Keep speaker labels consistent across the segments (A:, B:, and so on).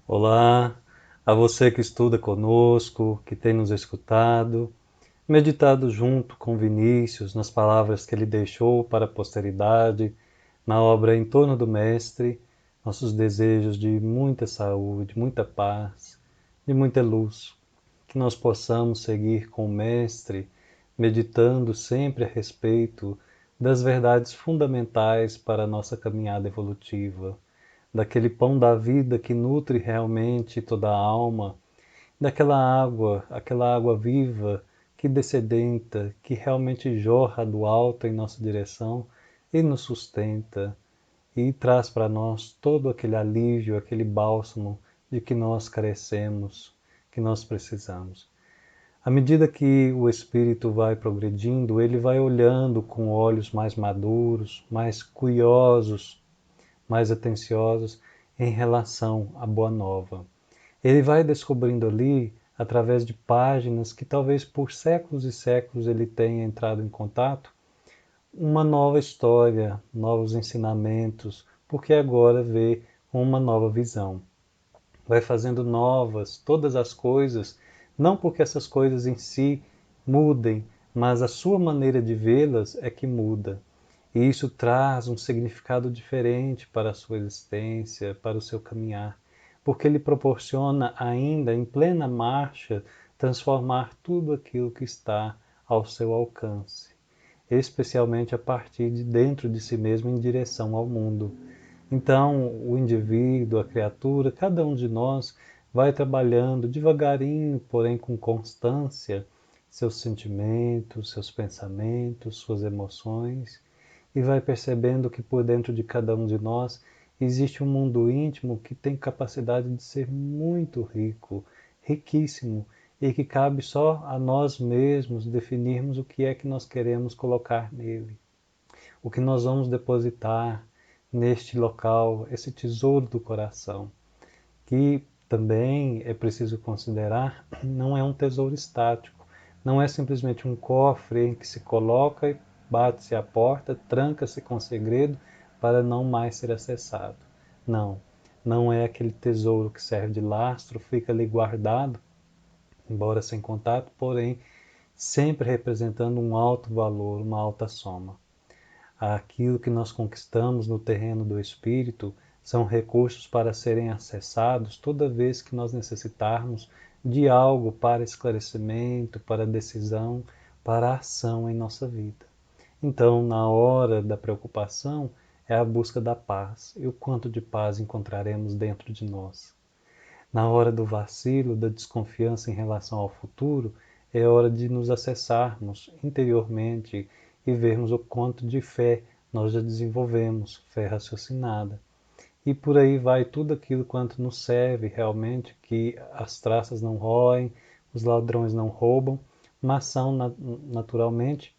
A: Olá, a você que estuda conosco, que tem nos escutado, meditado junto com Vinícius nas palavras que ele deixou para a posteridade, na obra Em Torno do Mestre, nossos desejos de muita saúde, muita paz, de muita luz, que nós possamos seguir com o Mestre, meditando sempre a respeito das verdades fundamentais para a nossa caminhada evolutiva, daquele pão da vida que nutre realmente toda a alma, aquela água viva que descedenta, que realmente jorra do alto em nossa direção e nos sustenta e traz para nós todo aquele alívio, aquele bálsamo de que nós carecemos, que nós precisamos. À medida que o espírito vai progredindo, ele vai olhando com olhos mais maduros, mais curiosos, mais atenciosos em relação à Boa Nova. Ele vai descobrindo ali, através de páginas que talvez por séculos e séculos ele tenha entrado em contato, uma nova história, novos ensinamentos, porque agora vê uma nova visão. Vai fazendo novas todas as coisas, não porque essas coisas em si mudem, mas a sua maneira de vê-las é que muda. E isso traz um significado diferente para a sua existência, para o seu caminhar, porque ele proporciona ainda em plena marcha transformar tudo aquilo que está ao seu alcance, especialmente a partir de dentro de si mesmo em direção ao mundo. Então, o indivíduo, a criatura, cada um de nós vai trabalhando devagarinho, porém com constância, seus sentimentos, seus pensamentos, suas emoções, e vai percebendo que por dentro de cada um de nós existe um mundo íntimo que tem capacidade de ser muito rico, riquíssimo, e que cabe só a nós mesmos definirmos o que é que nós queremos colocar nele, o que nós vamos depositar neste local, esse tesouro do coração, que também é preciso considerar, não é um tesouro estático, não é simplesmente um cofre em que se coloca e bate-se a porta, tranca-se com segredo para não mais ser acessado. Não, não é aquele tesouro que serve de lastro, fica ali guardado, embora sem contato, porém sempre representando um alto valor, uma alta soma. Aquilo que nós conquistamos no terreno do espírito são recursos para serem acessados toda vez que nós necessitarmos de algo para esclarecimento, para decisão, para ação em nossa vida. Então, na hora da preocupação, é a busca da paz. E o quanto de paz encontraremos dentro de nós? Na hora do vacilo, da desconfiança em relação ao futuro, é hora de nos acessarmos interiormente e vermos o quanto de fé nós já desenvolvemos, fé raciocinada. E por aí vai tudo aquilo quanto nos serve realmente, que as traças não roem, os ladrões não roubam, mas são naturalmente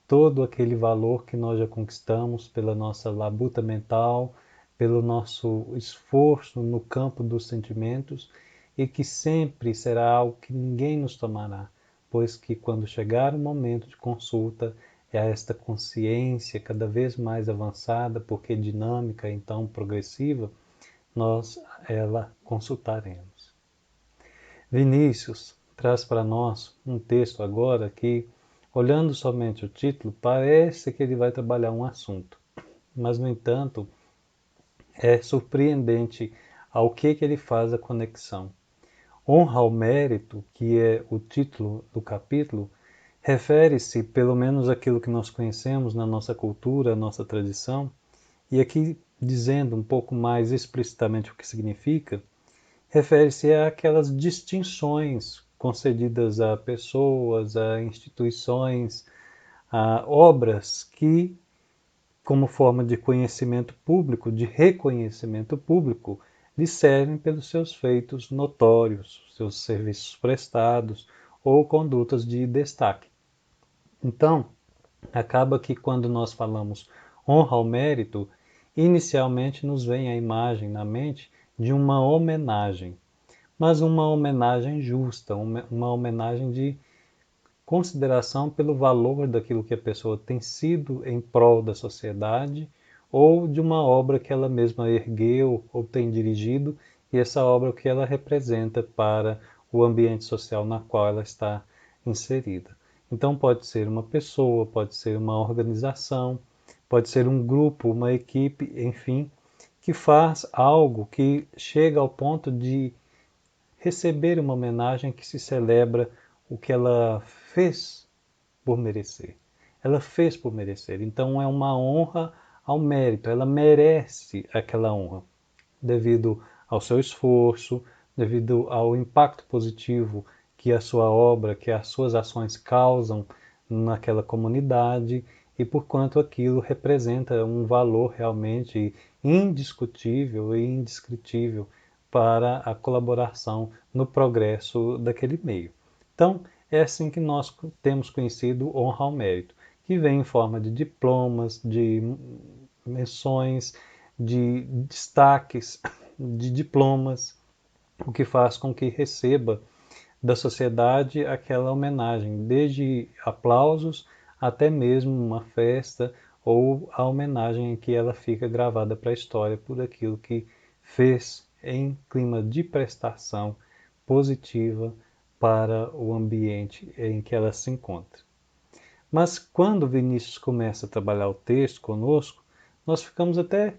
A: todo aquele valor que nós já conquistamos pela nossa labuta mental, pelo nosso esforço no campo dos sentimentos e que sempre será algo que ninguém nos tomará, pois que quando chegar o momento de consulta é esta consciência cada vez mais avançada, porque dinâmica, então progressiva, nós ela consultaremos. Vinícius traz para nós um texto agora que, olhando somente o título, parece que ele vai trabalhar um assunto, mas, no entanto, é surpreendente ao que ele faz a conexão. Honra ao mérito, que é o título do capítulo, refere-se, pelo menos àquilo que nós conhecemos na nossa cultura, nossa tradição, e aqui dizendo um pouco mais explicitamente o que significa, refere-se àquelas distinções concedidas a pessoas, a instituições, a obras que, como forma de conhecimento público, de reconhecimento público, lhe servem pelos seus feitos notórios, seus serviços prestados ou condutas de destaque. Então, acaba que quando nós falamos honra ao mérito, inicialmente nos vem a imagem na mente de uma homenagem, mas uma homenagem justa, uma homenagem de consideração pelo valor daquilo que a pessoa tem sido em prol da sociedade ou de uma obra que ela mesma ergueu ou tem dirigido e essa obra o que ela representa para o ambiente social na qual ela está inserida. Então pode ser uma pessoa, pode ser uma organização, pode ser um grupo, uma equipe, enfim, que faz algo que chega ao ponto de receber uma homenagem que se celebra o que ela fez por merecer. Ela fez por merecer. Então é uma honra ao mérito. Ela merece aquela honra devido ao seu esforço, devido ao impacto positivo que a sua obra, que as suas ações causam naquela comunidade e por quanto aquilo representa um valor realmente indiscutível e indescritível para a colaboração no progresso daquele meio. Então, é assim que nós temos conhecido honra ao mérito, que vem em forma de diplomas, de menções, de destaques, de diplomas, o que faz com que receba da sociedade aquela homenagem, desde aplausos até mesmo uma festa ou a homenagem em que ela fica gravada para a história por aquilo que fez em clima de prestação positiva para o ambiente em que ela se encontra. Mas quando Vinícius começa a trabalhar o texto conosco, nós ficamos até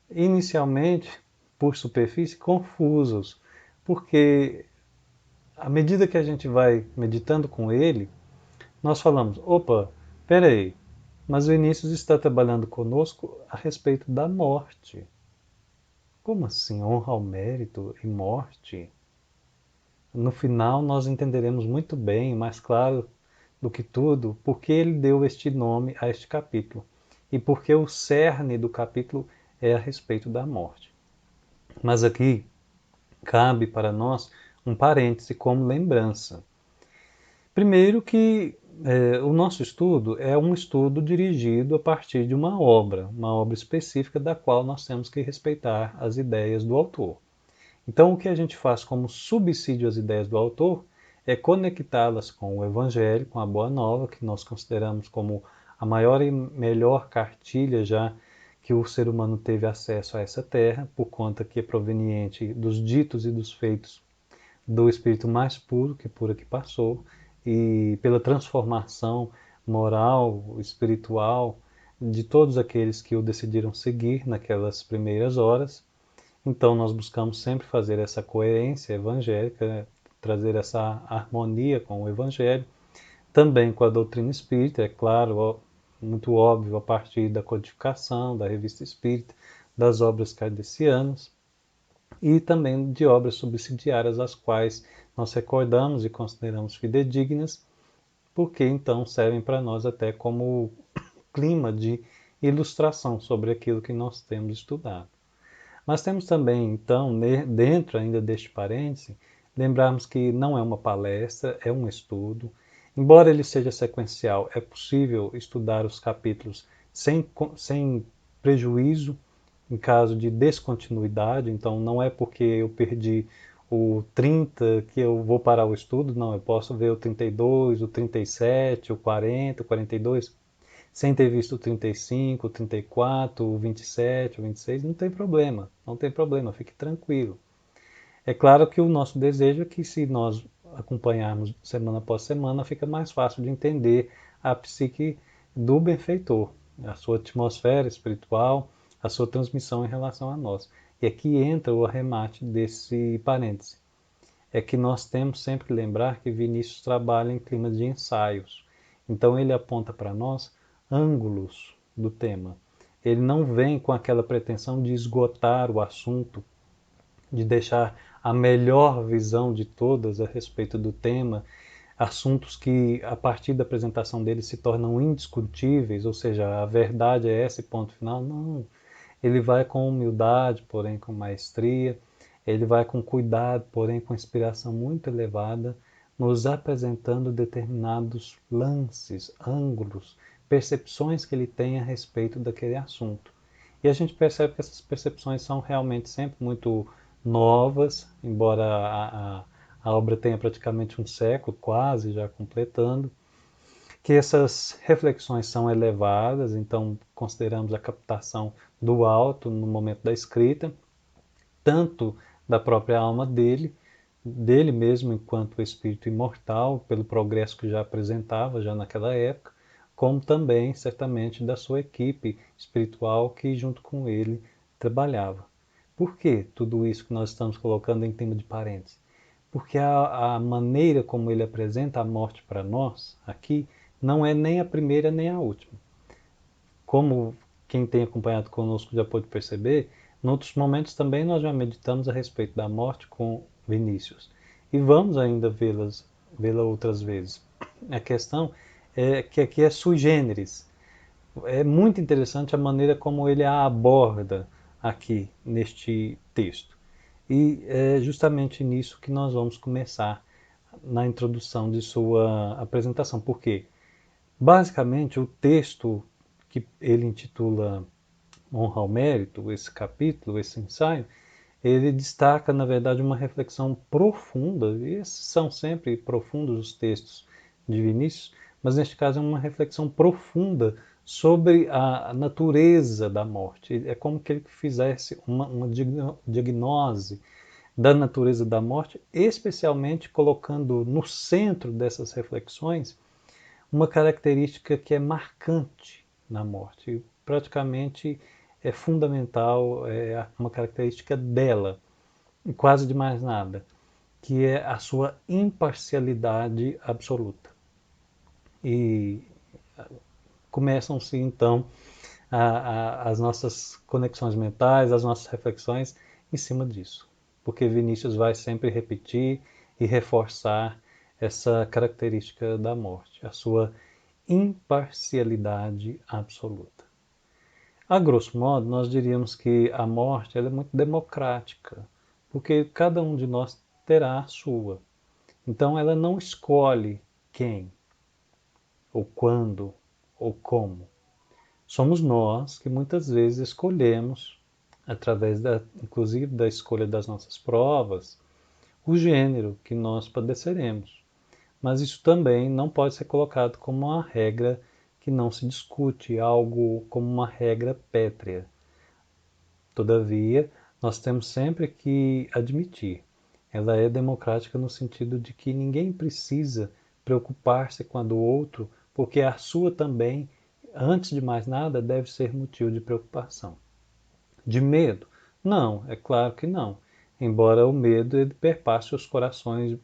A: inicialmente, por superfície, confusos, porque à medida que a gente vai meditando com ele, nós falamos: opa, peraí, mas Vinícius está trabalhando conosco a respeito da morte. Como assim honra ao mérito e morte? No final, nós entenderemos muito bem, mais claro do que tudo, por que ele deu este nome a este capítulo e porque o cerne do capítulo é a respeito da morte. Mas aqui cabe para nós um parêntese como lembrança. Primeiro que o nosso estudo é um estudo dirigido a partir de uma obra específica da qual nós temos que respeitar as ideias do autor. Então, o que a gente faz como subsídio às ideias do autor é conectá-las com o Evangelho, com a Boa Nova, que nós consideramos como a maior e melhor cartilha já que o ser humano teve acesso a essa terra, por conta que é proveniente dos ditos e dos feitos do espírito mais puro, que por aqui passou, e pela transformação moral, espiritual de todos aqueles que o decidiram seguir naquelas primeiras horas. Então, nós buscamos sempre fazer essa coerência evangélica, né? Trazer essa harmonia com o Evangelho, também com a doutrina espírita, é claro, muito óbvio, a partir da codificação, da revista espírita, das obras kardecianas, e também de obras subsidiárias, as quais nós recordamos e consideramos fidedignas, porque então servem para nós até como clima de ilustração sobre aquilo que nós temos estudado. Mas temos também, então, dentro ainda deste parêntese, lembrarmos que não é uma palestra, é um estudo. Embora ele seja sequencial, é possível estudar os capítulos sem prejuízo em caso de descontinuidade. Então, não é porque eu perdi o 30 que eu vou parar o estudo, não, eu posso ver o 32, o 37, o 40, o 42, sem ter visto o 35, o 34, o 27, o 26, não tem problema, não tem problema, fique tranquilo. É claro que o nosso desejo é que se nós acompanharmos semana após semana, fica mais fácil de entender a psique do benfeitor, a sua atmosfera espiritual, a sua transmissão em relação a nós. E aqui entra o arremate desse parêntese. É que nós temos sempre que lembrar que Vinícius trabalha em clima de ensaios. Então ele aponta para nós ângulos do tema. Ele não vem com aquela pretensão de esgotar o assunto, de deixar a melhor visão de todas a respeito do tema, assuntos que a partir da apresentação dele se tornam indiscutíveis, ou seja, a verdade é esse ponto final. Não, ele vai com humildade, porém com maestria, ele vai com cuidado, porém com inspiração muito elevada, nos apresentando determinados lances, ângulos, percepções que ele tem a respeito daquele assunto. E a gente percebe que essas percepções são realmente sempre muito novas, embora a obra tenha praticamente um século, quase já completando, que essas reflexões são elevadas, então consideramos a captação do alto no momento da escrita, tanto da própria alma dele mesmo enquanto espírito imortal, pelo progresso que já apresentava já naquela época, como também, certamente, da sua equipe espiritual que junto com ele trabalhava. Por que tudo isso que nós estamos colocando em tema de parênteses? Porque a maneira como ele apresenta a morte para nós, aqui, não é nem a primeira nem a última. Como quem tem acompanhado conosco já pôde perceber, em outros momentos também nós já meditamos a respeito da morte com Vinícius. E vamos ainda vê-la outras vezes. A questão é que aqui é sui generis. É muito interessante a maneira como ele a aborda aqui neste texto. E é justamente nisso que nós vamos começar na introdução de sua apresentação. Por quê? Basicamente, o texto que ele intitula Honra ao Mérito, esse capítulo, esse ensaio, ele destaca, na verdade, uma reflexão profunda, e esses são sempre profundos os textos de Vinícius, mas neste caso é uma reflexão profunda sobre a natureza da morte. É como que ele fizesse uma diagnose da natureza da morte, especialmente colocando no centro dessas reflexões uma característica que é marcante na morte, praticamente é fundamental, é uma característica dela, quase de mais nada, que é a sua imparcialidade absoluta. E começam-se então as nossas conexões mentais, as nossas reflexões em cima disso, porque Vinícius vai sempre repetir e reforçar essa característica da morte, a sua imparcialidade absoluta. A grosso modo, nós diríamos que a morte ela é muito democrática, porque cada um de nós terá a sua. Então ela não escolhe quem, ou quando, ou como. Somos nós que muitas vezes escolhemos, através inclusive da escolha das nossas provas, o gênero que nós padeceremos. Mas isso também não pode ser colocado como uma regra que não se discute, algo como uma regra pétrea. Todavia, nós temos sempre que admitir, ela é democrática no sentido de que ninguém precisa preocupar-se com a do outro, porque a sua também, antes de mais nada, deve ser motivo de preocupação. De medo? Não, é claro que não. Embora o medo ele perpasse os corações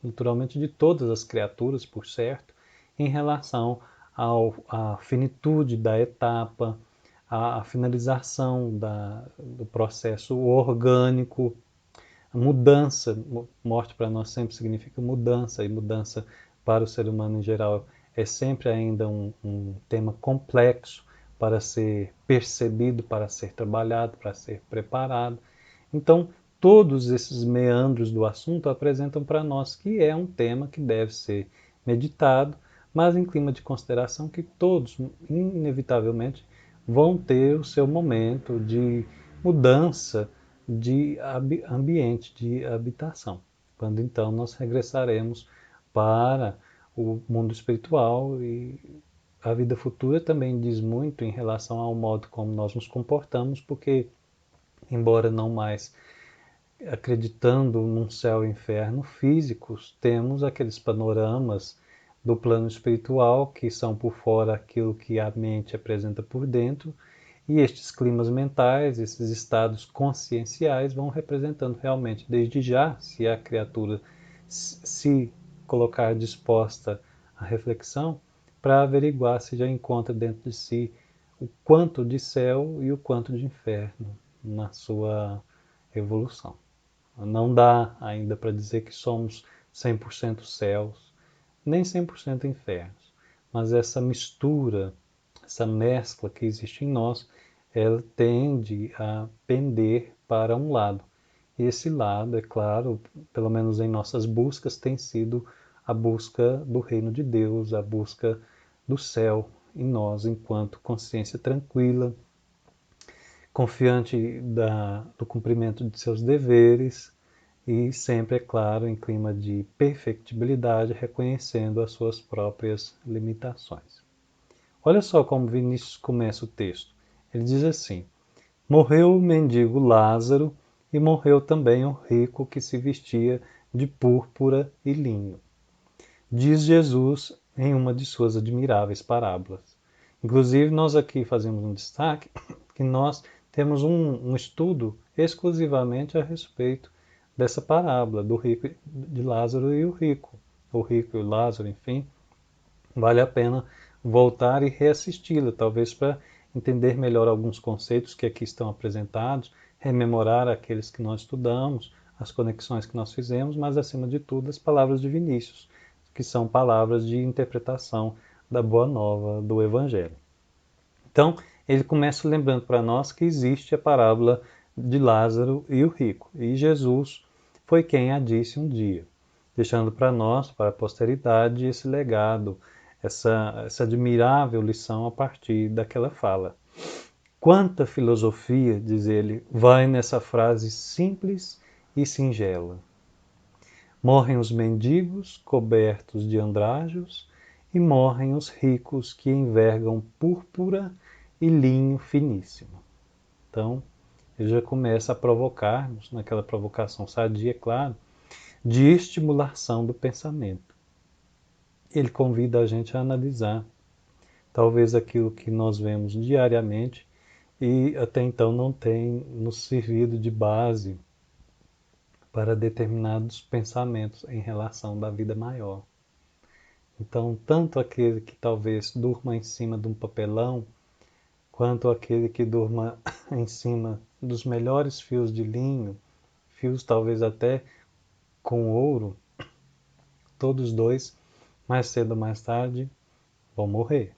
A: naturalmente de todas as criaturas, por certo, em relação à finitude da etapa, à finalização do processo orgânico, a mudança. Morte para nós sempre significa mudança, e mudança para o ser humano em geral é sempre ainda um tema complexo para ser percebido, para ser trabalhado, para ser preparado. Então, todos esses meandros do assunto apresentam para nós que é um tema que deve ser meditado, mas em clima de consideração que todos, inevitavelmente, vão ter o seu momento de mudança de ambiente, de habitação. Quando então nós regressaremos para o mundo espiritual e a vida futura também diz muito em relação ao modo como nós nos comportamos, porque, embora não mais acreditando num céu e inferno físicos, temos aqueles panoramas do plano espiritual que são por fora aquilo que a mente apresenta por dentro, e estes climas mentais, esses estados conscienciais vão representando realmente, desde já, se a criatura se colocar disposta à reflexão, para averiguar se já encontra dentro de si o quanto de céu e o quanto de inferno na sua evolução. Não dá ainda para dizer que somos 100% céus, nem 100% infernos, mas essa mistura, essa mescla que existe em nós, ela tende a pender para um lado. E esse lado, é claro, pelo menos em nossas buscas, tem sido a busca do reino de Deus, a busca do céu em nós, enquanto consciência tranquila, confiante do cumprimento de seus deveres e sempre, é claro, em clima de perfectibilidade, reconhecendo as suas próprias limitações. Olha só como Vinícius começa o texto. Ele diz assim: morreu o mendigo Lázaro e morreu também o rico que se vestia de púrpura e linho. Diz Jesus em uma de suas admiráveis parábolas. Inclusive, nós aqui fazemos um destaque que nós temos um estudo exclusivamente a respeito dessa parábola do rico de Lázaro e o rico e o Lázaro, enfim, vale a pena voltar e reassisti-la, talvez para entender melhor alguns conceitos que aqui estão apresentados, rememorar aqueles que nós estudamos, as conexões que nós fizemos, mas acima de tudo as palavras de Vinícius, que são palavras de interpretação da Boa Nova do Evangelho. Então, ele começa lembrando para nós que existe a parábola de Lázaro e o rico, e Jesus foi quem a disse um dia, deixando para nós, para a posteridade, esse legado, essa admirável lição a partir daquela fala. Quanta filosofia, diz ele, vai nessa frase simples e singela. Morrem os mendigos cobertos de andrajos e morrem os ricos que envergam púrpura e linho finíssimo. Então, ele já começa a provocar-nos, naquela provocação sadia, claro, de estimulação do pensamento. Ele convida a gente a analisar, talvez aquilo que nós vemos diariamente e até então não tem nos servido de base para determinados pensamentos em relação da vida maior. Então, tanto aquele que talvez durma em cima de um papelão, quanto aquele que durma em cima dos melhores fios de linho, fios talvez até com ouro, todos dois, mais cedo ou mais tarde, vão morrer.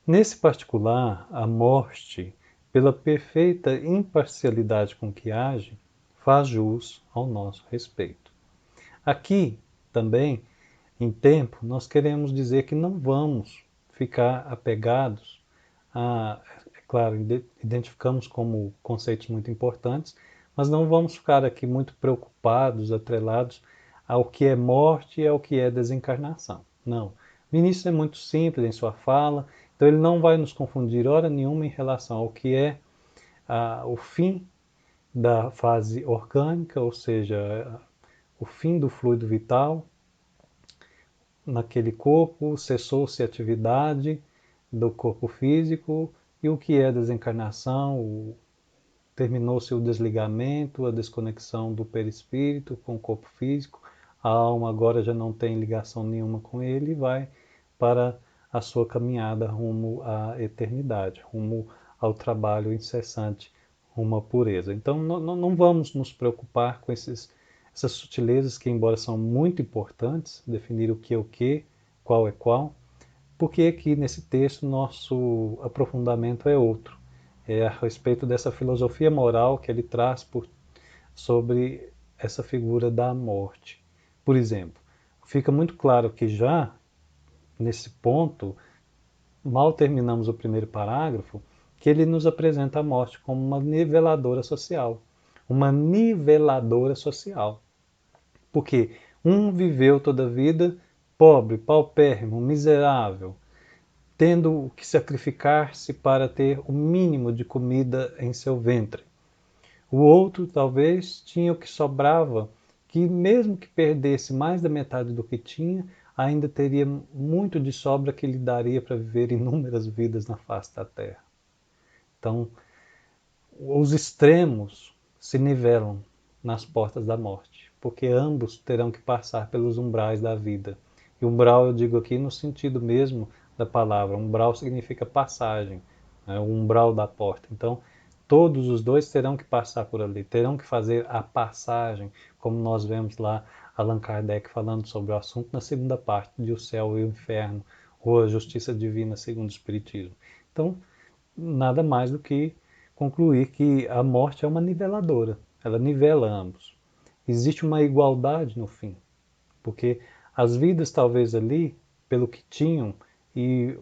A: Nesse particular, a morte, pela perfeita imparcialidade com que age, faz jus ao nosso respeito. Aqui, também, em tempo, nós queremos dizer que não vamos ficar apegados a, é claro, identificamos como conceitos muito importantes, mas não vamos ficar aqui muito preocupados, atrelados ao que é morte e ao que é desencarnação. Não. Vinícius é muito simples em sua fala, então ele não vai nos confundir hora nenhuma em relação ao que é o fim da fase orgânica, ou seja, o fim do fluido vital naquele corpo, cessou-se a atividade do corpo físico, e o que é desencarnação, terminou-se o desligamento, a desconexão do perispírito com o corpo físico, a alma agora já não tem ligação nenhuma com ele e vai para a sua caminhada rumo à eternidade, rumo ao trabalho incessante, rumo à pureza. Então não vamos nos preocupar com essas sutilezas que, embora são muito importantes, definir o que é o que, qual é qual, porque aqui nesse texto nosso aprofundamento é outro. É a respeito dessa filosofia moral que ele traz sobre essa figura da morte. Por exemplo, fica muito claro que já nesse ponto, mal terminamos o primeiro parágrafo, que ele nos apresenta a morte como uma niveladora social. Uma niveladora social. Porque um viveu toda a vida pobre, paupérrimo, miserável, tendo que sacrificar-se para ter o mínimo de comida em seu ventre. O outro, talvez, tinha o que sobrava, que mesmo que perdesse mais da metade do que tinha, ainda teria muito de sobra que lhe daria para viver inúmeras vidas na face da terra. Então, os extremos se nivelam nas portas da morte, porque ambos terão que passar pelos umbrais da vida. E umbral eu digo aqui no sentido mesmo da palavra. Umbral significa passagem, né? O umbral da porta. Então, todos os dois terão que passar por ali, terão que fazer a passagem, como nós vemos lá Allan Kardec falando sobre o assunto na segunda parte de O Céu e o Inferno, ou a Justiça Divina segundo o Espiritismo. Então, nada mais do que concluir que a morte é uma niveladora, ela nivela ambos. Existe uma igualdade no fim, porque as vidas talvez ali, pelo que tinham e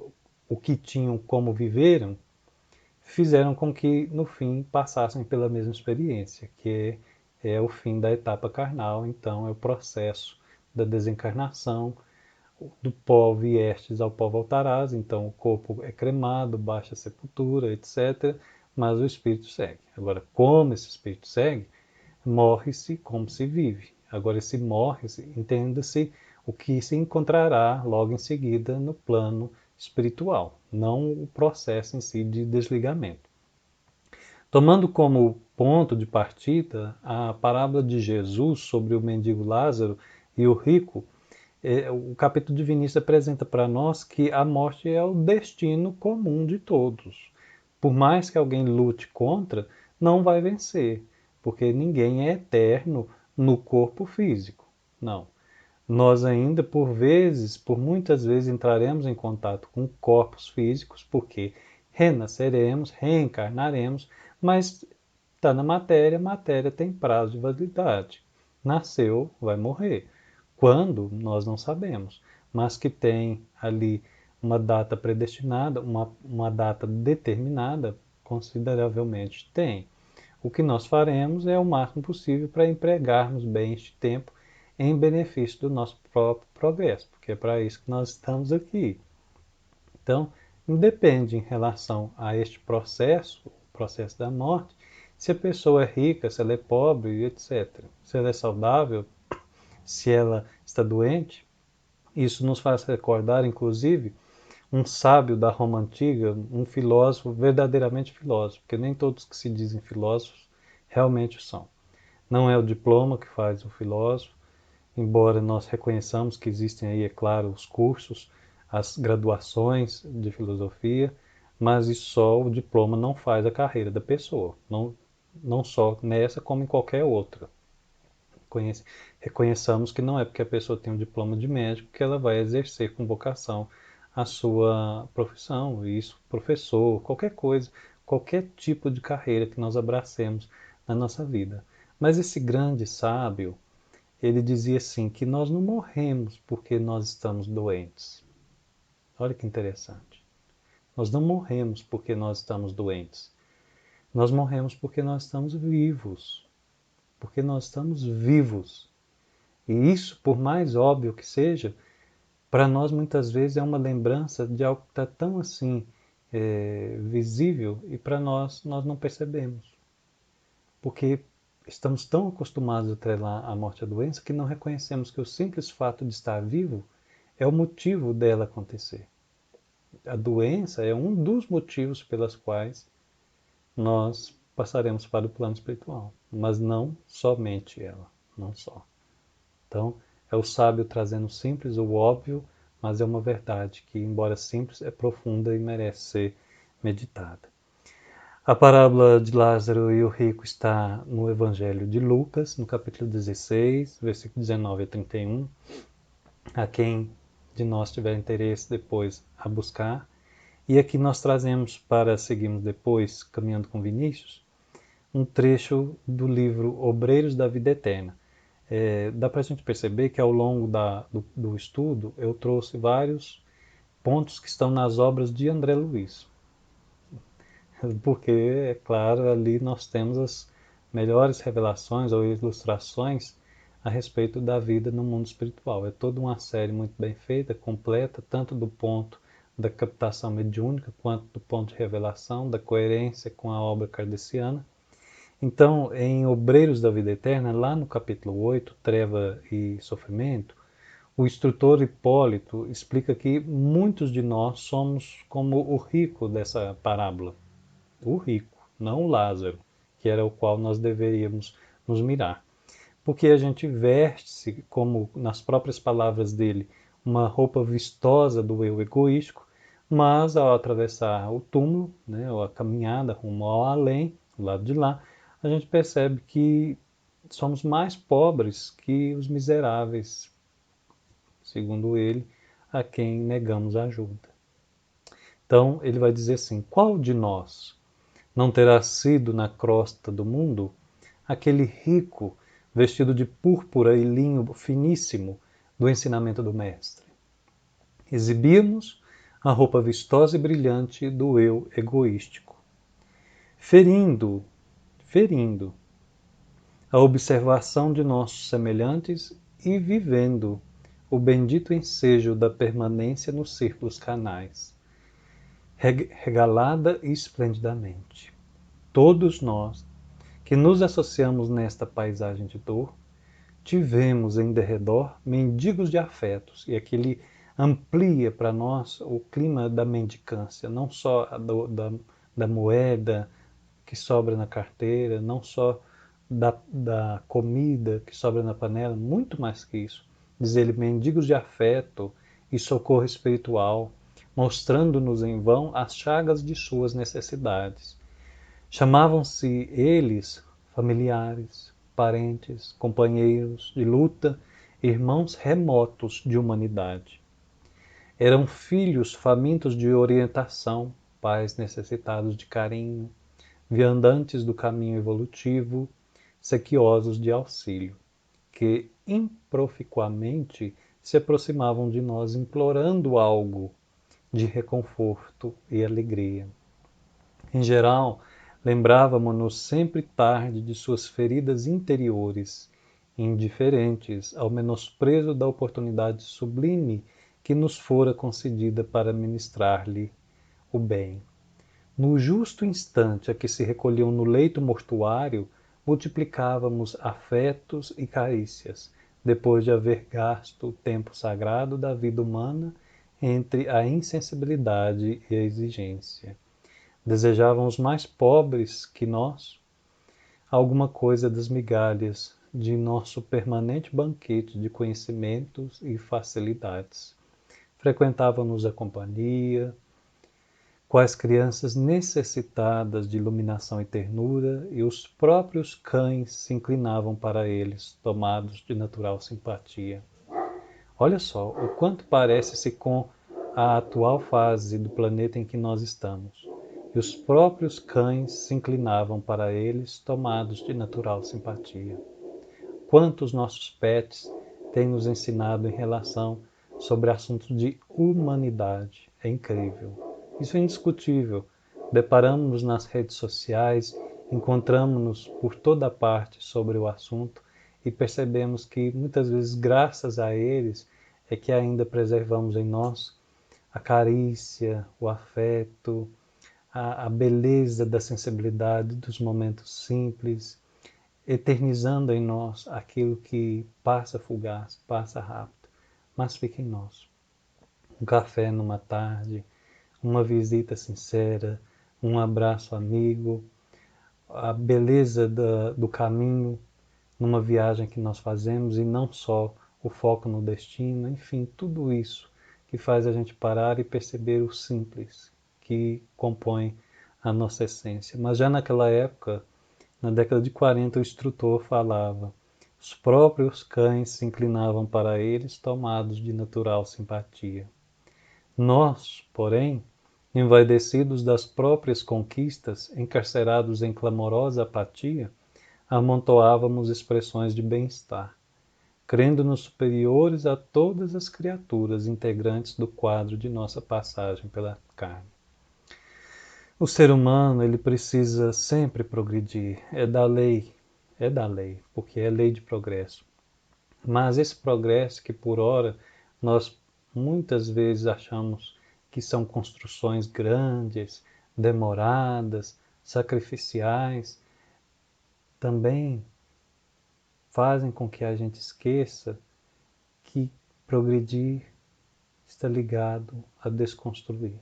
A: o que tinham como viveram, fizeram com que no fim passassem pela mesma experiência, que é o fim da etapa carnal, então é o processo da desencarnação, do pó viestes ao pó voltarás, então o corpo é cremado, baixa sepultura, etc., mas o espírito segue. Agora, como esse espírito segue, morre-se como se vive. Agora, esse morre-se, entenda-se o que se encontrará logo em seguida no plano espiritual, não o processo em si de desligamento. Tomando como ponto de partida a parábola de Jesus sobre o mendigo Lázaro e o rico, o capítulo de Vinícius apresenta para nós que a morte é o destino comum de todos. Por mais que alguém lute contra, não vai vencer, porque ninguém é eterno no corpo físico. Não. Nós ainda, por muitas vezes, entraremos em contato com corpos físicos, porque renasceremos, reencarnaremos, mas está na matéria, matéria tem prazo de validade. Nasceu, vai morrer. Quando? Nós não sabemos, mas que tem ali uma data predestinada, uma data determinada, consideravelmente tem. O que nós faremos é o máximo possível para empregarmos bem este tempo em benefício do nosso próprio progresso, porque é para isso que nós estamos aqui. Então, independe em relação a este processo, o processo da morte, se a pessoa é rica, se ela é pobre, etc. Se ela é saudável, se ela está doente. Isso nos faz recordar, inclusive, um sábio da Roma Antiga, um filósofo, verdadeiramente filósofo, porque nem todos que se dizem filósofos realmente são. Não é o diploma que faz o filósofo, embora nós reconheçamos que existem aí, é claro, os cursos, as graduações de filosofia, mas isso só o diploma não faz a carreira da pessoa, não só nessa como em qualquer outra. Reconheçamos que não é porque a pessoa tem um diploma de médico que ela vai exercer com vocação a sua profissão, isso, professor, qualquer coisa, qualquer tipo de carreira que nós abracemos na nossa vida. Mas esse grande sábio, ele dizia assim, que nós não morremos porque nós estamos doentes. Olha que interessante. Nós não morremos porque nós estamos doentes. Nós morremos porque nós estamos vivos. Porque nós estamos vivos. E isso, por mais óbvio que seja, para nós muitas vezes é uma lembrança de algo que está tão assim visível e para nós não percebemos. Porque estamos tão acostumados a atrelar a morte à doença que não reconhecemos que o simples fato de estar vivo é o motivo dela acontecer. A doença é um dos motivos pelos quais nós passaremos para o plano espiritual, mas não somente ela, não só. Então, é o sábio trazendo simples o óbvio, mas é uma verdade que, embora simples, é profunda e merece ser meditada. A parábola de Lázaro e o rico está no Evangelho de Lucas, no capítulo 16, versículo 19 a 31. A quem de nós tiver interesse depois a buscar. E aqui nós trazemos, para seguirmos depois, caminhando com Vinícius, um trecho do livro Obreiros da Vida Eterna. Dá para a gente perceber que ao longo do estudo eu trouxe vários pontos que estão nas obras de André Luiz. Porque, é claro, ali nós temos as melhores revelações ou ilustrações a respeito da vida no mundo espiritual. É toda uma série muito bem feita, completa, tanto do ponto da captação mediúnica, quanto do ponto de revelação, da coerência com a obra kardeciana. Então, em Obreiros da Vida Eterna, lá no capítulo 8, Treva e Sofrimento, o instrutor Hipólito explica que muitos de nós somos como o rico dessa parábola. O rico, não o Lázaro, que era o qual nós deveríamos nos mirar. Porque a gente veste-se, como nas próprias palavras dele, uma roupa vistosa do eu egoístico, mas ao atravessar o túmulo, né, ou a caminhada rumo ao além, do lado de lá, a gente percebe que somos mais pobres que os miseráveis, segundo ele, a quem negamos ajuda. Então, ele vai dizer assim, qual de nós não terá sido na crosta do mundo aquele rico vestido de púrpura e linho finíssimo do ensinamento do Mestre? Exibimos a roupa vistosa e brilhante do eu egoístico, ferindo a observação de nossos semelhantes e vivendo o bendito ensejo da permanência nos círculos canais, regalada e esplendidamente. Todos nós que nos associamos nesta paisagem de dor, tivemos em derredor mendigos de afetos, e aqui ele amplia para nós o clima da mendicância, não só da moeda que sobra na carteira, não só da comida que sobra na panela, muito mais que isso. Diz ele, mendigos de afeto e socorro espiritual, mostrando-nos em vão as chagas de suas necessidades. Chamavam-se eles familiares, parentes, companheiros de luta, irmãos remotos de humanidade. Eram filhos famintos de orientação, pais necessitados de carinho, viandantes do caminho evolutivo, sequiosos de auxílio, que improficuamente se aproximavam de nós implorando algo de reconforto e alegria. Em geral, lembrávamos-nos sempre tarde de suas feridas interiores, indiferentes ao menosprezo da oportunidade sublime que nos fora concedida para ministrar-lhe o bem. No justo instante a que se recolhiam no leito mortuário, multiplicávamos afetos e carícias, depois de haver gasto o tempo sagrado da vida humana entre a insensibilidade e a exigência. Desejavam os mais pobres que nós alguma coisa das migalhas de nosso permanente banquete de conhecimentos e facilidades. Frequentavam-nos a companhia, quais crianças necessitadas de iluminação e ternura, e os próprios cães se inclinavam para eles, tomados de natural simpatia. Olha só, o quanto parece-se com a atual fase do planeta em que nós estamos. E os próprios cães se inclinavam para eles, tomados de natural simpatia. Quantos nossos pets têm nos ensinado em relação sobre assuntos de humanidade. É incrível. Isso é indiscutível. Deparamos-nos nas redes sociais, encontramos-nos por toda parte sobre o assunto e percebemos que muitas vezes, graças a eles, é que ainda preservamos em nós a carícia, o afeto, a beleza da sensibilidade dos momentos simples, eternizando em nós aquilo que passa fugaz, passa rápido, mas fica em nós. Um café numa tarde, uma visita sincera, um abraço amigo, a beleza do caminho numa viagem que nós fazemos e não só o foco no destino, enfim, tudo isso que faz a gente parar e perceber o simples que compõe a nossa essência. Mas já naquela época, na década de 40, o instrutor falava: os próprios cães se inclinavam para eles, tomados de natural simpatia. Nós, porém, envaidecidos das próprias conquistas, encarcerados em clamorosa apatia, amontoávamos expressões de bem-estar, crendo-nos superiores a todas as criaturas integrantes do quadro de nossa passagem pela carne. O ser humano, ele precisa sempre progredir, é da lei, porque é lei de progresso. Mas esse progresso que por ora nós muitas vezes achamos que são construções grandes, demoradas, sacrificiais, também fazem com que a gente esqueça que progredir está ligado a desconstruir.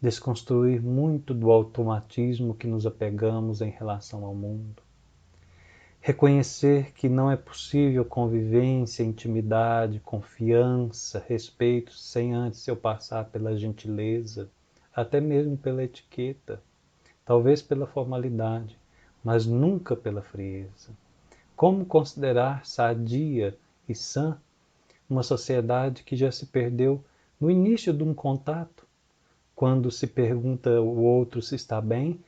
A: Desconstruir muito do automatismo que nos apegamos em relação ao mundo. Reconhecer que não é possível convivência, intimidade, confiança, respeito, sem antes eu passar pela gentileza, até mesmo pela etiqueta, talvez pela formalidade, mas nunca pela frieza. Como considerar sadia e sã uma sociedade que já se perdeu no início de um contato, quando se pergunta o outro se está bem,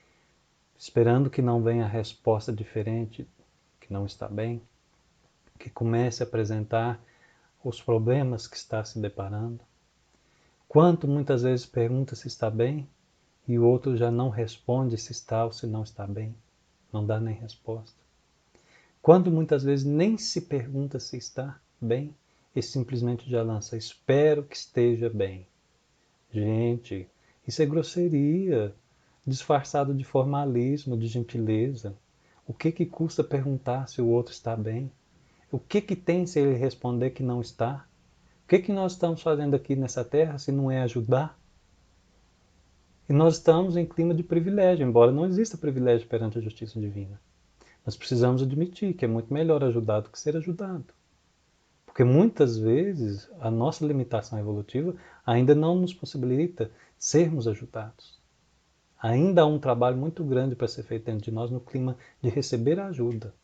A: esperando que não venha a resposta diferente, que não está bem, que comece a apresentar os problemas que está se deparando? Quanto muitas vezes pergunta se está bem e o outro já não responde se está ou se não está bem, não dá nem resposta. Quando muitas vezes nem se pergunta se está bem e simplesmente já lança: espero que esteja bem. Gente, isso é grosseria. disfarçado de formalismo, de gentileza. O que custa perguntar se o outro está bem? O que tem se ele responder que não está? O que nós estamos fazendo aqui nessa terra se não é ajudar? E nós estamos em clima de privilégio, embora não exista privilégio perante a justiça divina. Nós precisamos admitir que é muito melhor ajudar do que ser ajudado. Porque muitas vezes a nossa limitação evolutiva ainda não nos possibilita sermos ajudados. Ainda há um trabalho muito grande para ser feito dentro de nós no clima de receber a ajuda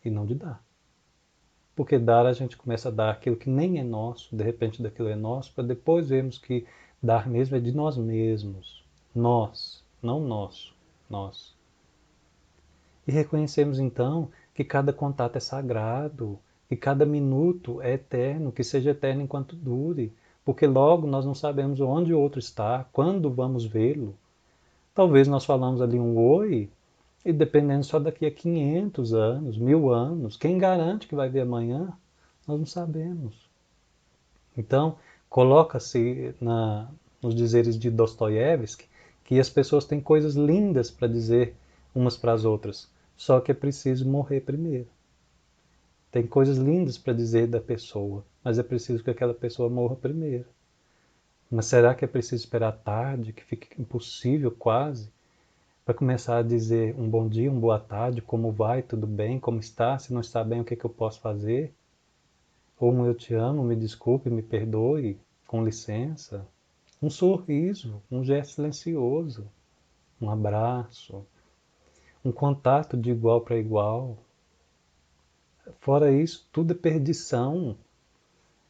A: e não de dar. Porque dar a gente começa a dar aquilo que nem é nosso, de repente daquilo é nosso, para depois vermos que dar mesmo é de nós mesmos. Nós, não nosso, nós. E reconhecemos então que cada contato é sagrado, que cada minuto é eterno, que seja eterno enquanto dure, porque logo nós não sabemos onde o outro está, quando vamos vê-lo. Talvez nós falamos ali um oi, e dependendo só daqui a 500 anos, 1000 anos, quem garante que vai ver amanhã? Nós não sabemos. Então, coloca-se nos dizeres de Dostoiévski que as pessoas têm coisas lindas para dizer umas para as outras, só que é preciso morrer primeiro. Tem coisas lindas para dizer da pessoa, mas é preciso que aquela pessoa morra primeiro. Mas será que é preciso esperar tarde, que fique impossível quase, para começar a dizer um bom dia, uma boa tarde, como vai, tudo bem, como está, se não está bem, o que eu posso fazer? Ou um eu te amo, me desculpe, me perdoe, com licença. Um sorriso, um gesto silencioso, um abraço, um contato de igual para igual. Fora isso, tudo é perdição.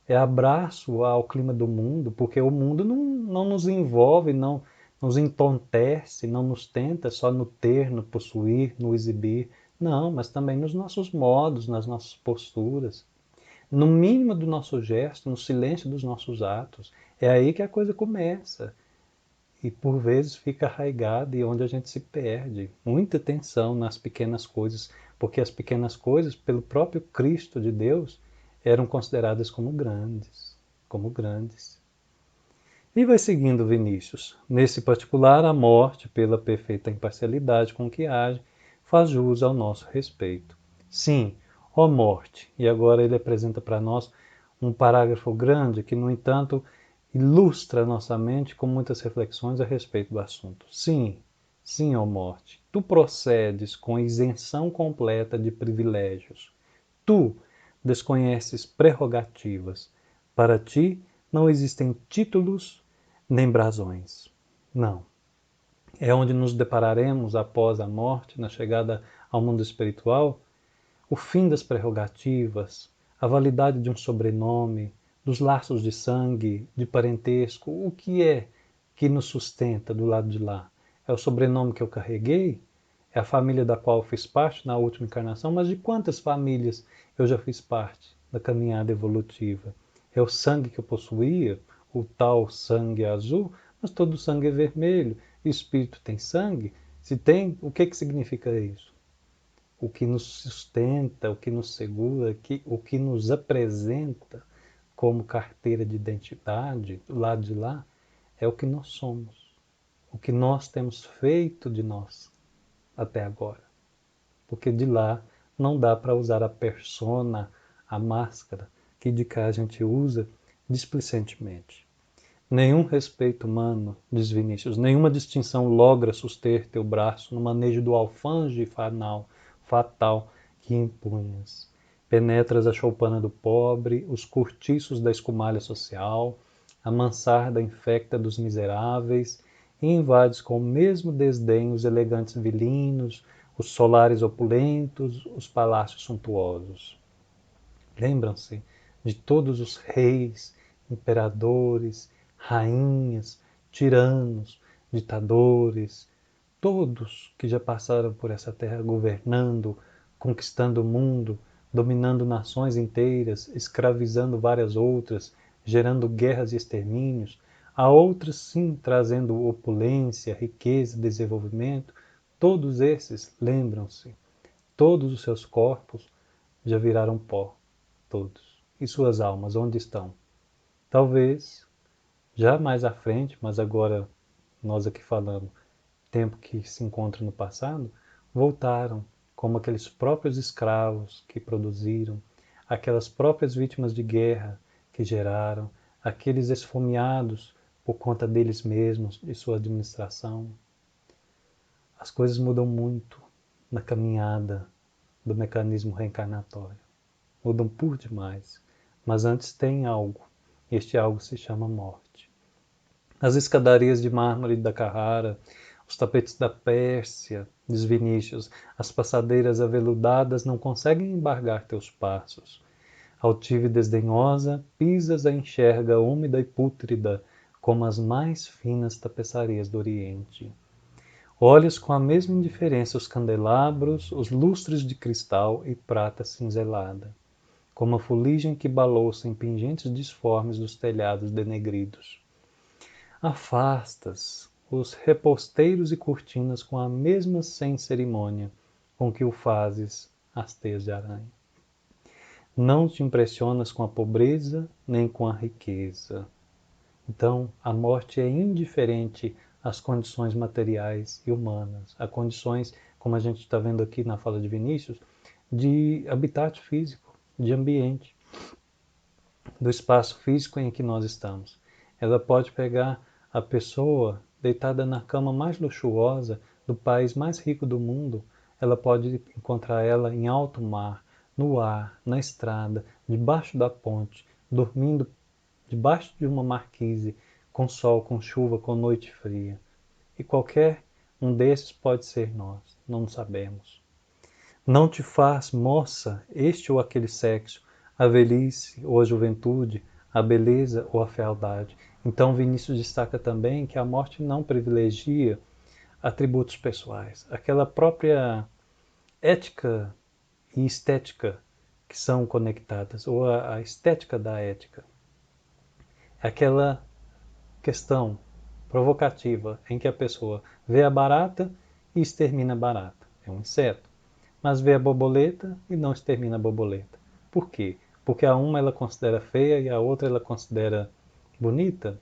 A: É abraço ao clima do mundo, porque o mundo não nos envolve, não nos entontece, não nos tenta só no ter, no possuir, no exibir. Não, mas também nos nossos modos, nas nossas posturas. No mínimo do nosso gesto, no silêncio dos nossos atos. É aí que a coisa começa. E por vezes fica arraigada e onde a gente se perde. Muita atenção nas pequenas coisas, porque as pequenas coisas, pelo próprio Cristo de Deus, eram consideradas como grandes, como grandes. E vai seguindo Vinícius. Nesse particular, a morte, pela perfeita imparcialidade com que age, faz jus ao nosso respeito. Sim, ó morte. E agora ele apresenta para nós um parágrafo grande que, no entanto, ilustra nossa mente com muitas reflexões a respeito do assunto. Sim, sim, ó morte. Tu procedes com isenção completa de privilégios. Tu desconheces prerrogativas. Para ti não existem títulos nem brasões. Não. É onde nos depararemos após a morte, na chegada ao mundo espiritual, o fim das prerrogativas, a validade de um sobrenome, dos laços de sangue, de parentesco, o que é que nos sustenta do lado de lá? É o sobrenome que eu carreguei? É a família da qual eu fiz parte na última encarnação, mas de quantas famílias eu já fiz parte da caminhada evolutiva? É o sangue que eu possuía, o tal sangue azul, mas todo sangue é vermelho. E o espírito tem sangue? Se tem, o que significa isso? O que nos sustenta, o que nos segura, o que nos apresenta como carteira de identidade, do lado de lá, é o que nós somos, o que nós temos feito de nós até agora. Porque de lá não dá para usar a persona, a máscara, que de cá a gente usa displicentemente. Nenhum respeito humano, diz Vinícius, nenhuma distinção logra suster teu braço no manejo do alfange fatal que impunhas. Penetras a choupana do pobre, os cortiços da escumalha social, a mansarda infecta dos miseráveis, e invades com o mesmo desdém os elegantes vilinos, os solares opulentos, os palácios suntuosos. Lembram-se de todos os reis, imperadores, rainhas, tiranos, ditadores, todos que já passaram por essa terra governando, conquistando o mundo, dominando nações inteiras, escravizando várias outras, gerando guerras e extermínios, a outras sim trazendo opulência, riqueza, desenvolvimento. Todos esses, lembram-se, todos os seus corpos já viraram pó, todos. E suas almas, onde estão? Talvez, já mais à frente, mas agora nós aqui falamos, tempo que se encontra no passado, voltaram como aqueles próprios escravos que produziram, aquelas próprias vítimas de guerra que geraram, aqueles esfomeados por conta deles mesmos, de sua administração. As coisas mudam muito na caminhada do mecanismo reencarnatório. Mudam por demais. Mas antes tem algo. Este algo se chama morte. As escadarias de mármore da Carrara, os tapetes da Pérsia, diz Vinícius, as passadeiras aveludadas não conseguem embargar teus passos. Altiva e desdenhosa, pisas a enxerga úmida e pútrida, como as mais finas tapeçarias do Oriente. Olhas com a mesma indiferença os candelabros, os lustres de cristal e prata cinzelada, como a fuligem que balouça em pingentes disformes dos telhados denegridos. Afastas os reposteiros e cortinas com a mesma sem cerimônia com que o fazes as teias de aranha. Não te impressionas com a pobreza nem com a riqueza. Então, a morte é indiferente às condições materiais e humanas, a condições, como a gente está vendo aqui na fala de Vinícius, de habitat físico, de ambiente, do espaço físico em que nós estamos. Ela pode pegar a pessoa deitada na cama mais luxuosa do país mais rico do mundo, ela pode encontrar ela em alto mar, no ar, na estrada, debaixo da ponte, dormindo debaixo de uma marquise, com sol, com chuva, com noite fria. E qualquer um desses pode ser nós, não sabemos. Não te faz moça este ou aquele sexo, a velhice ou a juventude, a beleza ou a fealdade. Então Vinícius destaca também que a morte não privilegia atributos pessoais. Aquela própria ética e estética que são conectadas, ou a estética da ética. Aquela questão provocativa em que a pessoa vê a barata e extermina a barata. É um inseto. Mas vê a borboleta e não extermina a borboleta. Por quê? Porque a uma ela considera feia e a outra ela considera bonita.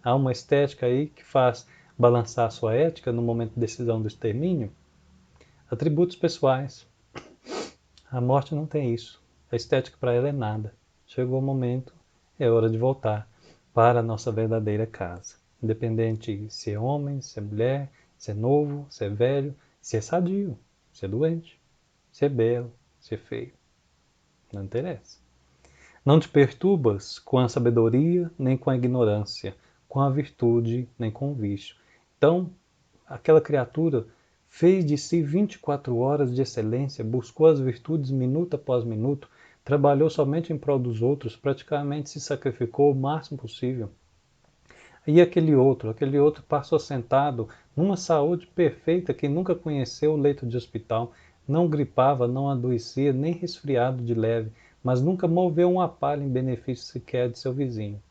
A: Há uma estética aí que faz balançar a sua ética no momento de decisão do extermínio. Atributos pessoais. A morte não tem isso. A estética para ela é nada. Chegou o momento, é hora de voltar para a nossa verdadeira casa. Independente se é homem, se é mulher, se é novo, se é velho, se é sadio, se é doente, se é belo, se é feio. Não interessa. Não te perturbas com a sabedoria, nem com a ignorância, com a virtude, nem com o vício. Então, aquela criatura fez de si 24 horas de excelência, buscou as virtudes minuto após minuto, trabalhou somente em prol dos outros, praticamente se sacrificou o máximo possível. E aquele outro passou sentado numa saúde perfeita que nunca conheceu o leito de hospital, não gripava, não adoecia, nem resfriado de leve, mas nunca moveu uma palha em benefício sequer de seu vizinho.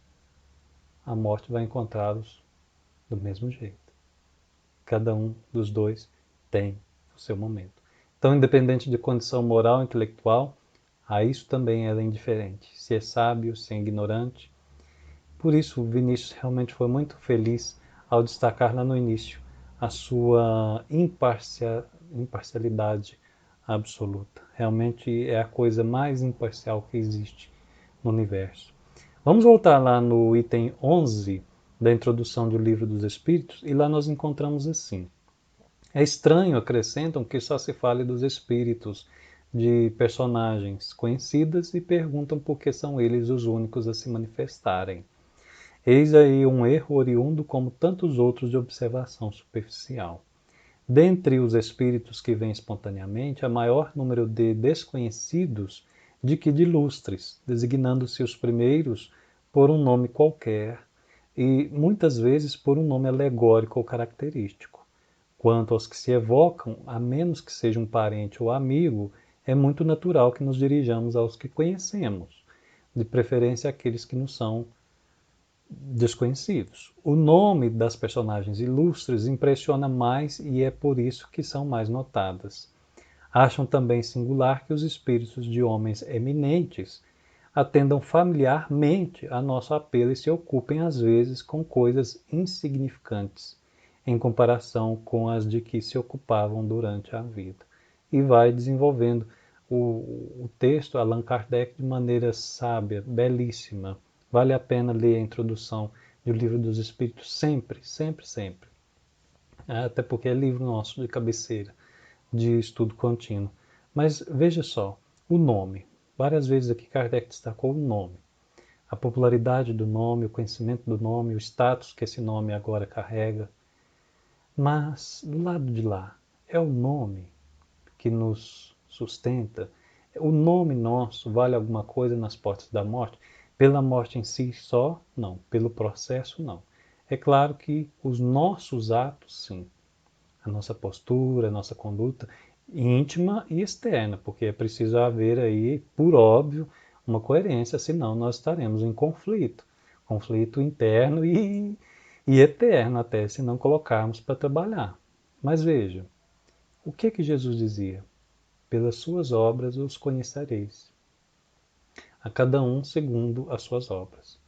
A: A morte vai encontrá-los do mesmo jeito. Cada um dos dois tem o seu momento. Então, independente de condição moral ou intelectual, a isso também ela é indiferente. Se é sábio, se é ignorante. Por isso, Vinícius realmente foi muito feliz ao destacar lá no início a sua imparcialidade absoluta. Realmente é a coisa mais imparcial que existe no universo. Vamos voltar lá no item 11 da introdução do Livro dos Espíritos e lá nós encontramos assim. É estranho, acrescentam, que só se fale dos espíritos de personagens conhecidas e perguntam por que são eles os únicos a se manifestarem. Eis aí um erro oriundo como tantos outros de observação superficial. Dentre os espíritos que vêm espontaneamente, há maior número de desconhecidos de que de ilustres, designando-se os primeiros por um nome qualquer e muitas vezes por um nome alegórico ou característico. Quanto aos que se evocam, a menos que seja um parente ou amigo, é muito natural que nos dirijamos aos que conhecemos, de preferência aqueles que nos são desconhecidos. O nome das personagens ilustres impressiona mais e é por isso que são mais notadas. Acham também singular que os espíritos de homens eminentes atendam familiarmente a nosso apelo e se ocupem às vezes com coisas insignificantes, em comparação com as de que se ocupavam durante a vida. E vai desenvolvendo o texto, Allan Kardec, de maneira sábia, belíssima. Vale a pena ler a introdução do Livro dos Espíritos sempre, sempre, sempre. Até porque é livro nosso de cabeceira, de estudo contínuo. Mas veja só, o nome. Várias vezes aqui Kardec destacou o nome. A popularidade do nome, o conhecimento do nome, o status que esse nome agora carrega. Mas, do lado de lá, é o nome que nos sustenta? O nome nosso vale alguma coisa nas portas da morte? Pela morte em si só, não. Pelo processo, não. É claro que os nossos atos, sim. A nossa postura, a nossa conduta íntima e externa, porque é preciso haver aí, por óbvio, uma coerência, senão nós estaremos em conflito. Conflito interno e eterno até, se não colocarmos para trabalhar. Mas veja, o que Jesus dizia? Pelas suas obras os conhecereis, a cada um segundo as suas obras.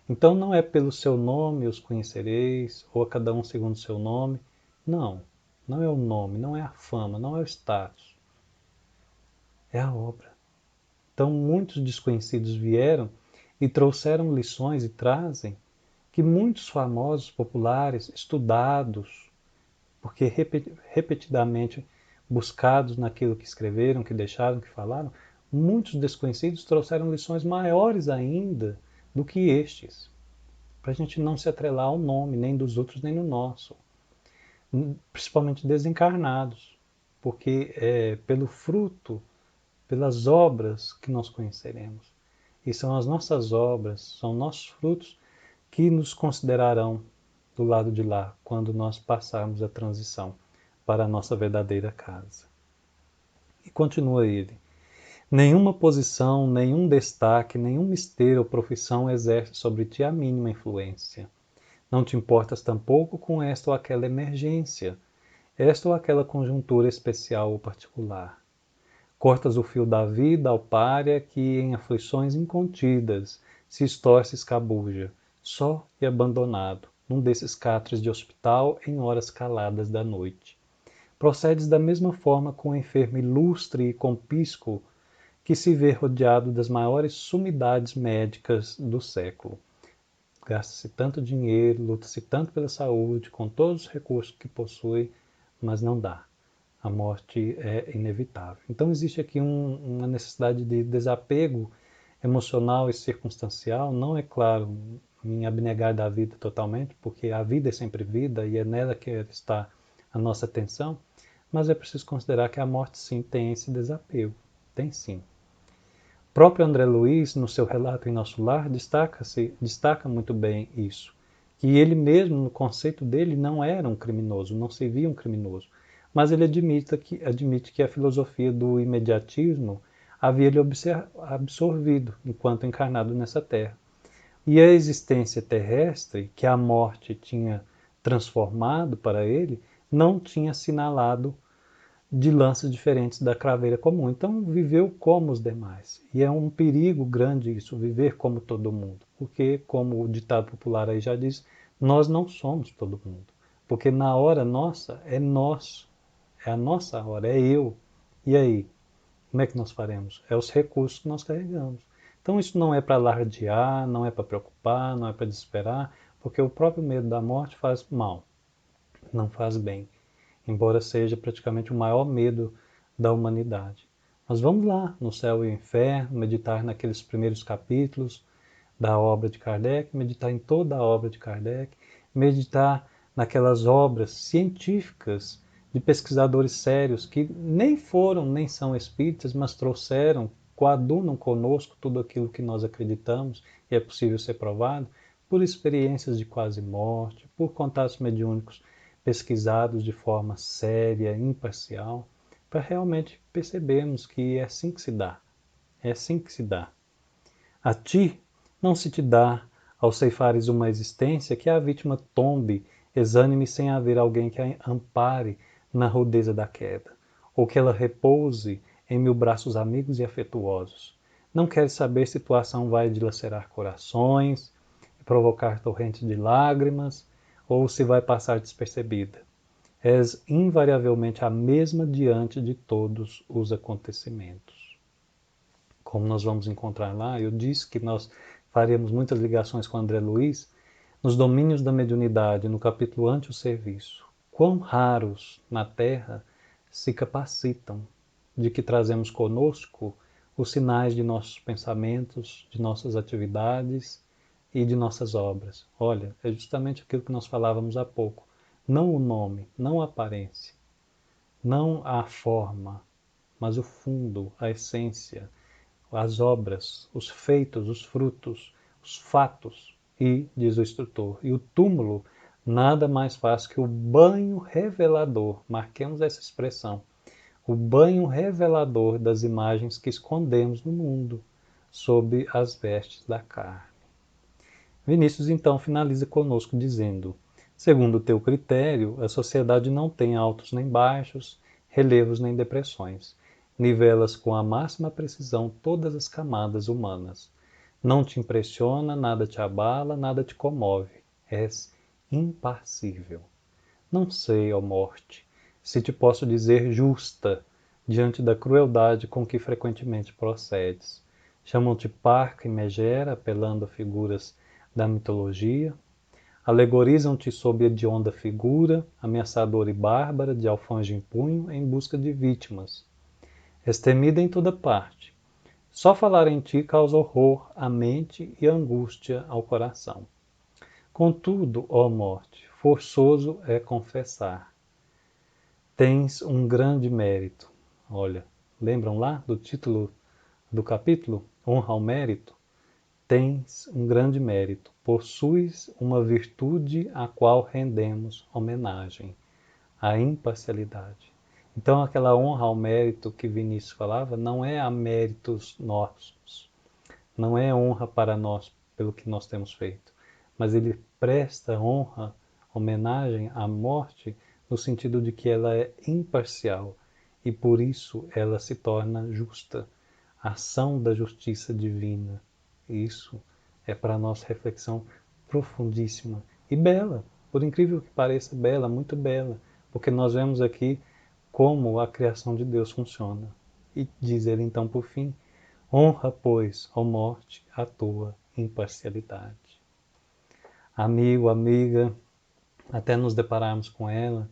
A: Então não é pelo seu nome os conhecereis, ou a cada um segundo o seu nome. Não, não é o nome, não é a fama, não é o status. É a obra. Então muitos desconhecidos vieram e trouxeram lições e trazem que muitos famosos, populares, estudados, porque repetidamente buscados naquilo que escreveram, que deixaram, que falaram, muitos desconhecidos trouxeram lições maiores ainda do que estes, para a gente não se atrelar ao nome, nem dos outros, nem no nosso, principalmente desencarnados, porque é pelo fruto, pelas obras que nós conheceremos. E são as nossas obras, são nossos frutos que nos considerarão do lado de lá, quando nós passarmos a transição para a nossa verdadeira casa. E continua ele: nenhuma posição, nenhum destaque, nenhum mistério ou profissão exerce sobre ti a mínima influência. Não te importas tampouco com esta ou aquela emergência, esta ou aquela conjuntura especial ou particular. Cortas o fio da vida ao pária que em aflições incontidas se estorce e escabuja, só e abandonado, num desses catres de hospital em horas caladas da noite. Procedes da mesma forma com o enfermo ilustre e com pisco que se vê rodeado das maiores sumidades médicas do século. Gasta-se tanto dinheiro, luta-se tanto pela saúde, com todos os recursos que possui, mas não dá. A morte é inevitável. Então existe aqui uma necessidade de desapego emocional e circunstancial. Não é claro em abnegar da vida totalmente, porque a vida é sempre vida e é nela que está a nossa atenção, mas é preciso considerar que a morte sim tem esse desapego. Tem sim. O próprio André Luiz, no seu relato em Nosso Lar, destaca muito bem isso. Que ele mesmo, no conceito dele, não era um criminoso, não se via um criminoso. Mas ele admite que a filosofia do imediatismo havia lhe absorvido enquanto encarnado nessa terra. E a existência terrestre, que a morte tinha transformado para ele, não tinha assinalado de lanças diferentes da craveira comum. Então viveu como os demais. E é um perigo grande isso, viver como todo mundo. Porque, como o ditado popular aí já diz, nós não somos todo mundo. Porque na hora nossa é nós. É a nossa hora, é eu. E aí? Como é que nós faremos? É os recursos que nós carregamos. Então isso não é para alardear, não é para preocupar, não é para desesperar, porque o próprio medo da morte faz mal, não faz bem, embora seja praticamente o maior medo da humanidade. Mas vamos lá, no céu e o inferno, meditar naqueles primeiros capítulos da obra de Kardec, meditar em toda a obra de Kardec, meditar naquelas obras científicas de pesquisadores sérios que nem foram, nem são espíritas, mas trouxeram, coadunam conosco tudo aquilo que nós acreditamos e é possível ser provado, por experiências de quase morte, por contatos mediúnicos pesquisados de forma séria, imparcial, para realmente percebermos que é assim que se dá. É assim que se dá. A ti não se te dá, ao ceifares uma existência, que a vítima tombe, exânime sem haver alguém que a ampare na rudeza da queda, ou que ela repouse em mil braços amigos e afetuosos. Não queres saber se tua ação vai dilacerar corações, provocar torrentes de lágrimas, ou se vai passar despercebida. És invariavelmente a mesma diante de todos os acontecimentos. Como nós vamos encontrar lá, eu disse que nós faríamos muitas ligações com André Luiz, nos domínios da mediunidade, no capítulo Ante o Serviço. Quão raros na Terra se capacitam de que trazemos conosco os sinais de nossos pensamentos, de nossas atividades e de nossas obras. Olha, é justamente aquilo que nós falávamos há pouco. Não o nome, não a aparência, não a forma, mas o fundo, a essência, as obras, os feitos, os frutos, os fatos. E, diz o instrutor, e o túmulo nada mais faz que o banho revelador, marquemos essa expressão, o banho revelador das imagens que escondemos no mundo, sob as vestes da carne. Vinícius então finaliza conosco dizendo: segundo o teu critério, a sociedade não tem altos nem baixos, relevos nem depressões. Nivelas com a máxima precisão todas as camadas humanas. Não te impressiona, nada te abala, nada te comove. És impassível. Não sei, ó morte, se te posso dizer justa, diante da crueldade com que frequentemente procedes. Chamam-te parca e megera, apelando a figuras da mitologia. Alegorizam-te sob a hedionda figura, ameaçadora e bárbara, de alfanje em punho, em busca de vítimas. És temida em toda parte. Só falar em ti causa horror à mente e angústia ao coração. Contudo, ó morte, forçoso é confessar. Tens um grande mérito. Olha, lembram lá do título do capítulo? Honra ao mérito? Tens um grande mérito. Possuis uma virtude à qual rendemos homenagem, a imparcialidade. Então, aquela honra ao mérito que Vinícius falava não é a méritos nossos, não é honra para nós pelo que nós temos feito, mas ele presta honra, homenagem à morte no sentido de que ela é imparcial e por isso ela se torna justa, a ação da justiça divina. Isso é para a nossa reflexão profundíssima e bela, por incrível que pareça, bela, muito bela, porque nós vemos aqui como a criação de Deus funciona. E diz ele então por fim: honra, pois, ó morte, a tua imparcialidade. Amigo, amiga, até nos depararmos com ela,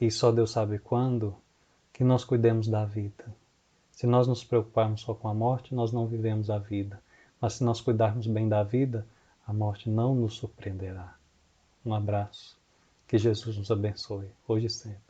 A: e só Deus sabe quando, que nós cuidemos da vida. Se nós nos preocuparmos só com a morte, nós não vivemos a vida. Mas se nós cuidarmos bem da vida, a morte não nos surpreenderá. Um abraço. Que Jesus nos abençoe, hoje e sempre.